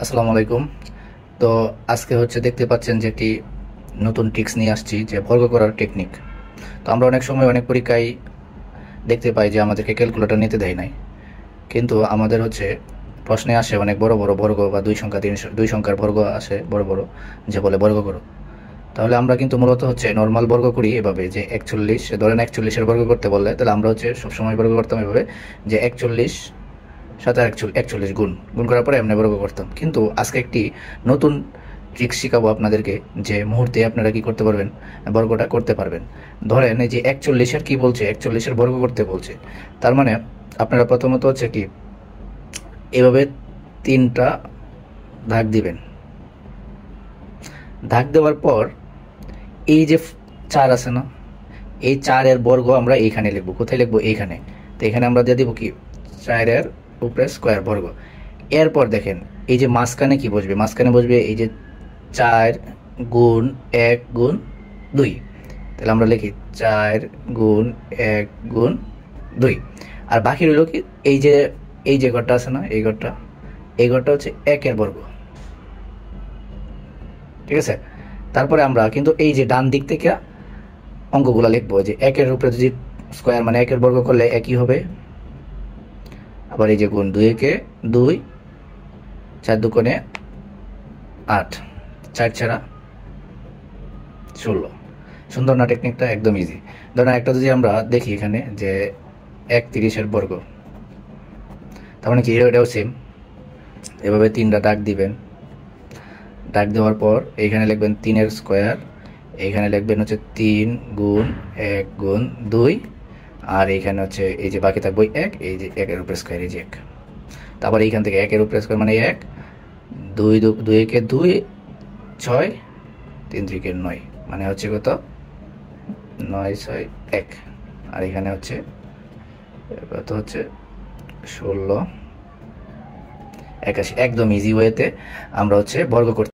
আসসালামু আলাইকুম। তো আজকে দেখতে পাচ্ছেন যে একটি নতুন ট্রিক্স নিয়ে আসছি, যে বর্গ করার টেকনিক। তো আমরা অনেক সময় অনেক পরীক্ষায় দেখতে পাই যে আমাদেরকে ক্যালকুলেটর নিতে দেয় নাই, কিন্তু আমাদের প্রশ্নে আসে অনেক বড় বড় বর্গ বা দুই সংখ্যা দুই সংখ্যার বর্গ আসে বড় বড়, যে বলে বর্গ করো। তাহলে আমরা কিন্তু মূলত নর্মাল বর্গ করি এভাবে, যে 41, ধরেন 41-এর বর্গ করতে বললে তাহলে আমরা সবসময় বর্গ করতাম এভাবে, যে 41 সাথে 41 গুণ গুণ করার পরে এমনি বর্গ করতাম। কিন্তু আজকে একটি নতুন ট্রিক্স শিখাবো আপনাদেরকে, যে মুহূর্তে আপনারা কি করতে পারবেন, বর্গটা করতে পারবেন। ধরেন এই যে 41-এর কি বলছে, 41-এর বর্গ করতে বলছে। তার মানে আপনারা প্রথমত কি এভাবে তিনটা দাগ দিবেন। দাগ দেওয়ার পর এই যে 4 আছে না, এই 4-এর বর্গ আমরা এইখানে লিখবো। কোথায় লিখবো? এইখানে। তো এখানে আমরা দিয়ে দিব কি 4-এর উপরে স্কোয়ার বর্গ। এরপর দেখেন এই যে মাঝখানে কি বসবে, মাঝখানে বসবে এই যে 4 গুণ 1 গুণ 2। তাহলে আমরা লিখি 4 গুণ 1 গুণ 2। আর বাকি রইল কি এই যে ঘরটা আছে না, এই ঘরটা 1-এর বর্গ। ঠিক আছে। তারপরে আমরা কিন্তু এই যে ডান দিক থেকে অঙ্কগুলো লিখবো, যে 1-এর উপরে যদি স্কোয়ার মানে 1-এর বর্গ করলে একই হবে। আবার এই যে গুণ 2-একে 2, 4 দুগুণে 8, 4 ছাড়া 16। সুন্দর না টেকনিকটা? একদম ইজি। ধরেন একটা যদি আমরা দেখি এখানে যে 31-এর বর্গ, তার মানে কি এটাও সেম। এভাবে তিনটা দাগ দিবেন। দাগ দেওয়ার পর এইখানে লিখবেন 3-এর স্কোয়ার, এইখানে লিখবেন 3 গুণ 1 গুণ 2, আর এইখানে এই যে বাকি থাকবে 1, এই যে 1-এর উপরে স্কোয়ার, এই যে 1। তারপর এইখান থেকে 1-এর উপরে স্কোয়ার মানে 1, 2-একে 2, 6, 3-3-কে 9, মানে কত? 9, 6, 1। আর এখানে কত 16, 81। একদম ইজি ওয়েতে আমরা বর্গ করতে